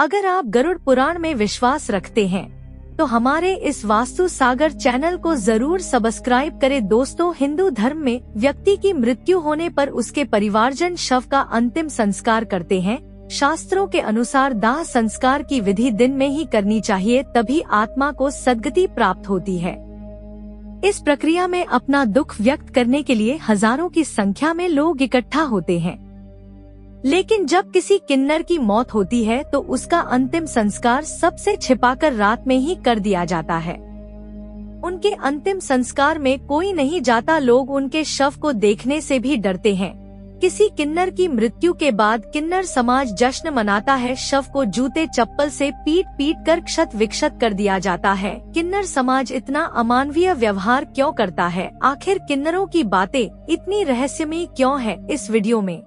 अगर आप गरुड़ पुराण में विश्वास रखते हैं तो हमारे इस वास्तु सागर चैनल को जरूर सब्सक्राइब करें। दोस्तों, हिंदू धर्म में व्यक्ति की मृत्यु होने पर उसके परिवारजन शव का अंतिम संस्कार करते हैं। शास्त्रों के अनुसार दाह संस्कार की विधि दिन में ही करनी चाहिए, तभी आत्मा को सद्गति प्राप्त होती है। इस प्रक्रिया में अपना दुख व्यक्त करने के लिए हजारों की संख्या में लोग इकट्ठा होते हैं। लेकिन जब किसी किन्नर की मौत होती है तो उसका अंतिम संस्कार सबसे छिपाकर रात में ही कर दिया जाता है। उनके अंतिम संस्कार में कोई नहीं जाता, लोग उनके शव को देखने से भी डरते हैं। किसी किन्नर की मृत्यु के बाद किन्नर समाज जश्न मनाता है। शव को जूते चप्पल से पीट पीट कर क्षत विक्षत कर दिया जाता है। किन्नर समाज इतना अमानवीय व्यवहार क्यों करता है? आखिर किन्नरों की बातें इतनी रहस्यमयी क्यों है? इस वीडियो में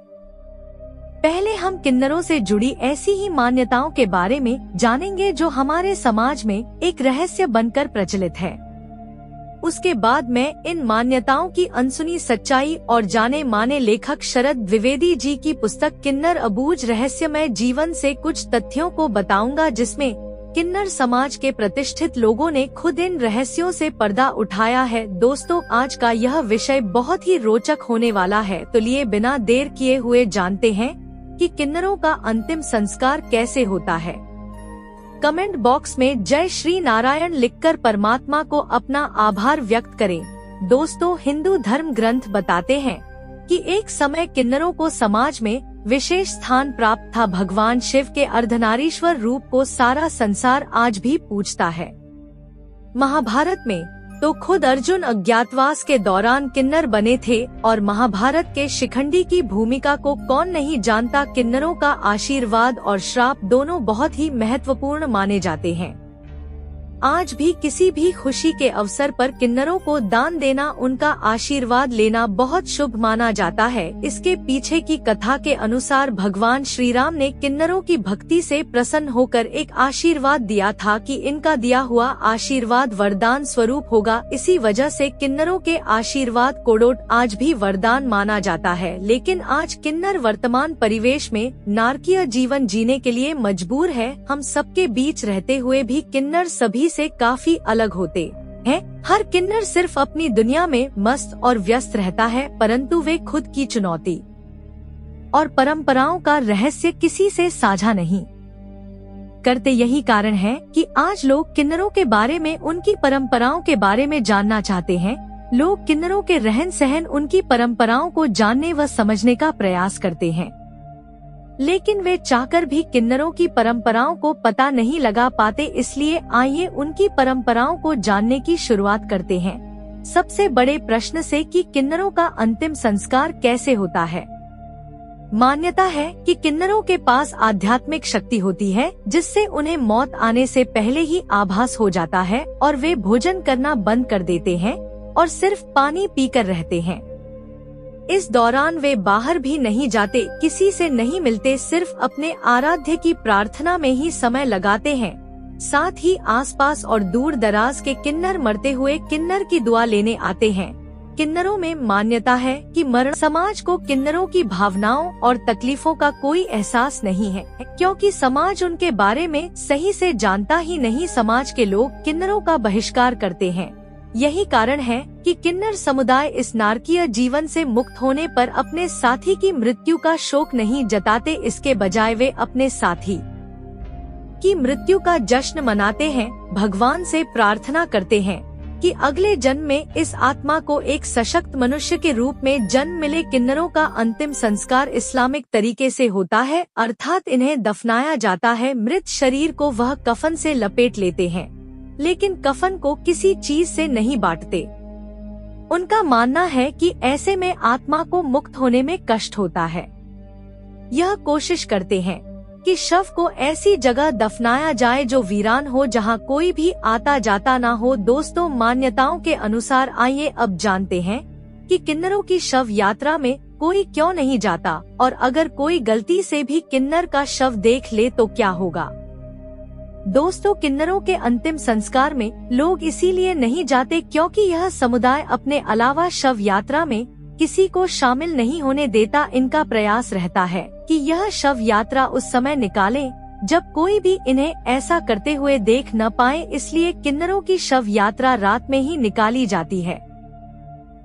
पहले हम किन्नरों से जुड़ी ऐसी ही मान्यताओं के बारे में जानेंगे जो हमारे समाज में एक रहस्य बनकर प्रचलित है। उसके बाद मैं इन मान्यताओं की अनसुनी सच्चाई और जाने माने लेखक शरद द्विवेदी जी की पुस्तक किन्नर अबूझ रहस्यमय जीवन से कुछ तथ्यों को बताऊंगा, जिसमें किन्नर समाज के प्रतिष्ठित लोगों ने खुद इन रहस्यों से पर्दा उठाया है। दोस्तों, आज का यह विषय बहुत ही रोचक होने वाला है, तो लिए बिना देर किए हुए जानते हैं कि किन्नरों का अंतिम संस्कार कैसे होता है। कमेंट बॉक्स में जय श्री नारायण लिखकर परमात्मा को अपना आभार व्यक्त करें। दोस्तों, हिंदू धर्म ग्रंथ बताते हैं कि एक समय किन्नरों को समाज में विशेष स्थान प्राप्त था। भगवान शिव के अर्धनारीश्वर रूप को सारा संसार आज भी पूजता है। महाभारत में तो खुद अर्जुन अज्ञातवास के दौरान किन्नर बने थे और महाभारत के शिखंडी की भूमिका को कौन नहीं जानता। किन्नरों का आशीर्वाद और श्राप दोनों बहुत ही महत्वपूर्ण माने जाते हैं। आज भी किसी भी खुशी के अवसर पर किन्नरों को दान देना, उनका आशीर्वाद लेना बहुत शुभ माना जाता है। इसके पीछे की कथा के अनुसार भगवान श्री राम ने किन्नरों की भक्ति से प्रसन्न होकर एक आशीर्वाद दिया था कि इनका दिया हुआ आशीर्वाद वरदान स्वरूप होगा। इसी वजह से किन्नरों के आशीर्वाद कोडोट आज भी वरदान माना जाता है। लेकिन आज किन्नर वर्तमान परिवेश में नारकीय जीवन जीने के लिए मजबूर है। हम सबके बीच रहते हुए भी किन्नर सभी से काफी अलग होते हैं। हर किन्नर सिर्फ अपनी दुनिया में मस्त और व्यस्त रहता है, परंतु वे खुद की चुनौती और परंपराओं का रहस्य किसी से साझा नहीं करते। यही कारण है कि आज लोग किन्नरों के बारे में, उनकी परंपराओं के बारे में जानना चाहते हैं। लोग किन्नरों के रहन सहन, उनकी परंपराओं को जानने व समझने का प्रयास करते हैं, लेकिन वे चाहकर भी किन्नरों की परंपराओं को पता नहीं लगा पाते। इसलिए आइए उनकी परंपराओं को जानने की शुरुआत करते हैं। सबसे बड़े प्रश्न से कि किन्नरों का अंतिम संस्कार कैसे होता है। मान्यता है कि किन्नरों के पास आध्यात्मिक शक्ति होती है, जिससे उन्हें मौत आने से पहले ही आभास हो जाता है और वे भोजन करना बंद कर देते हैं और सिर्फ पानी पीकर रहते हैं। इस दौरान वे बाहर भी नहीं जाते, किसी से नहीं मिलते, सिर्फ अपने आराध्य की प्रार्थना में ही समय लगाते हैं। साथ ही आसपास और दूर दराज के किन्नर मरते हुए किन्नर की दुआ लेने आते हैं। किन्नरों में मान्यता है कि मरण समाज को किन्नरों की भावनाओं और तकलीफों का कोई एहसास नहीं है, क्योंकि समाज उनके बारे में सही से जानता ही नहीं। समाज के लोग किन्नरों का बहिष्कार करते हैं। यही कारण है कि किन्नर समुदाय इस नारकीय जीवन से मुक्त होने पर अपने साथी की मृत्यु का शोक नहीं जताते। इसके बजाय वे अपने साथी की मृत्यु का जश्न मनाते हैं, भगवान से प्रार्थना करते हैं कि अगले जन्म में इस आत्मा को एक सशक्त मनुष्य के रूप में जन्म मिले। किन्नरों का अंतिम संस्कार इस्लामिक तरीके से होता है, अर्थात इन्हें दफनाया जाता है। मृत शरीर को वह कफन से लपेट लेते हैं, लेकिन कफन को किसी चीज से नहीं बांटते। उनका मानना है कि ऐसे में आत्मा को मुक्त होने में कष्ट होता है। यह कोशिश करते हैं कि शव को ऐसी जगह दफनाया जाए जो वीरान हो, जहां कोई भी आता जाता ना हो। दोस्तों, मान्यताओं के अनुसार आइए अब जानते हैं कि किन्नरों की शव यात्रा में कोई क्यों नहीं जाता, और अगर कोई गलती से भी किन्नर का शव देख ले तो क्या होगा। दोस्तों, किन्नरों के अंतिम संस्कार में लोग इसीलिए नहीं जाते क्योंकि यह समुदाय अपने अलावा शव यात्रा में किसी को शामिल नहीं होने देता। इनका प्रयास रहता है कि यह शव यात्रा उस समय निकालें जब कोई भी इन्हें ऐसा करते हुए देख न पाए, इसलिए किन्नरों की शव यात्रा रात में ही निकाली जाती है।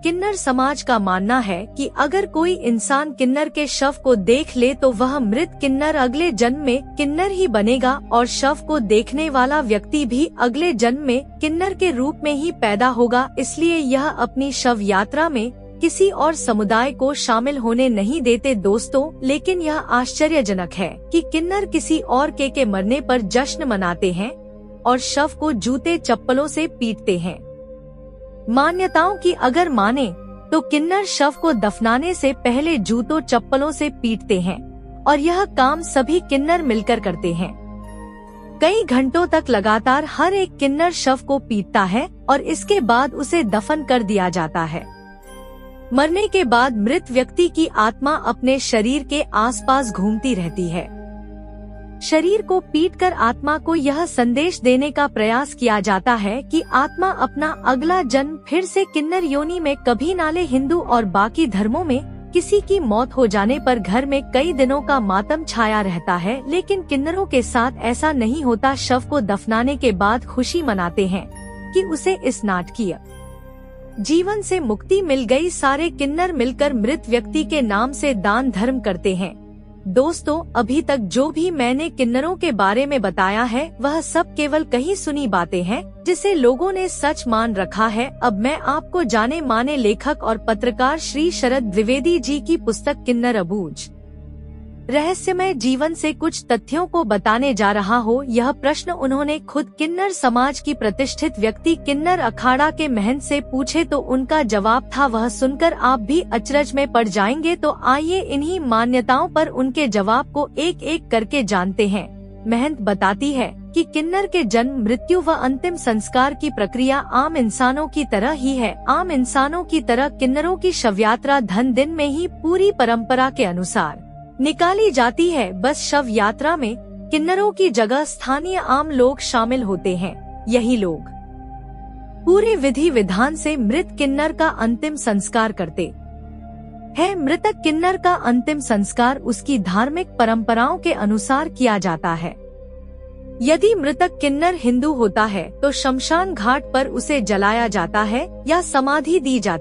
किन्नर समाज का मानना है कि अगर कोई इंसान किन्नर के शव को देख ले तो वह मृत किन्नर अगले जन्म में किन्नर ही बनेगा और शव को देखने वाला व्यक्ति भी अगले जन्म में किन्नर के रूप में ही पैदा होगा। इसलिए यह अपनी शव यात्रा में किसी और समुदाय को शामिल होने नहीं देते दोस्तों। लेकिन यह आश्चर्यजनक है कि किन्नर किसी और के मरने पर जश्न मनाते हैं और शव को जूते चप्पलों से पीटते हैं। मान्यताओं की अगर माने तो किन्नर शव को दफनाने से पहले जूतों चप्पलों से पीटते हैं और यह काम सभी किन्नर मिलकर करते हैं। कई घंटों तक लगातार हर एक किन्नर शव को पीटता है और इसके बाद उसे दफन कर दिया जाता है। मरने के बाद मृत व्यक्ति की आत्मा अपने शरीर के आसपास घूमती रहती है। शरीर को पीटकर आत्मा को यह संदेश देने का प्रयास किया जाता है कि आत्मा अपना अगला जन्म फिर से किन्नर योनि में कभी ना ले। हिंदू और बाकी धर्मों में किसी की मौत हो जाने पर घर में कई दिनों का मातम छाया रहता है, लेकिन किन्नरों के साथ ऐसा नहीं होता। शव को दफनाने के बाद खुशी मनाते हैं कि उसे इस नाटकीय जीवन से मुक्ति मिल गई। सारे किन्नर मिलकर मृत व्यक्ति के नाम से दान धर्म करते हैं। दोस्तों, अभी तक जो भी मैंने किन्नरों के बारे में बताया है वह सब केवल कहीं सुनी बातें हैं जिसे लोगों ने सच मान रखा है। अब मैं आपको जाने माने लेखक और पत्रकार श्री शरद द्विवेदी जी की पुस्तक किन्नर अबूझ रहस्यमय जीवन से कुछ तथ्यों को बताने जा रहा हो। यह प्रश्न उन्होंने खुद किन्नर समाज की प्रतिष्ठित व्यक्ति किन्नर अखाड़ा के महंत से पूछे तो उनका जवाब था, वह सुनकर आप भी अचरज में पड़ जाएंगे। तो आइए इन्हीं मान्यताओं पर उनके जवाब को एक एक करके जानते हैं। महंत बताती है कि किन्नर के जन्म, मृत्यु व अंतिम संस्कार की प्रक्रिया आम इंसानों की तरह ही है। आम इंसानों की तरह किन्नरों की शवयात्रा धन दिन में ही पूरी परंपरा के अनुसार निकाली जाती है। बस शव यात्रा में किन्नरों की जगह स्थानीय आम लोग शामिल होते हैं। यही लोग पूरे विधि विधान से मृत किन्नर का अंतिम संस्कार करते हैं। मृतक किन्नर का अंतिम संस्कार उसकी धार्मिक परंपराओं के अनुसार किया जाता है। यदि मृतक किन्नर हिंदू होता है तो शमशान घाट पर उसे जलाया जाता है या समाधि दी जाती है।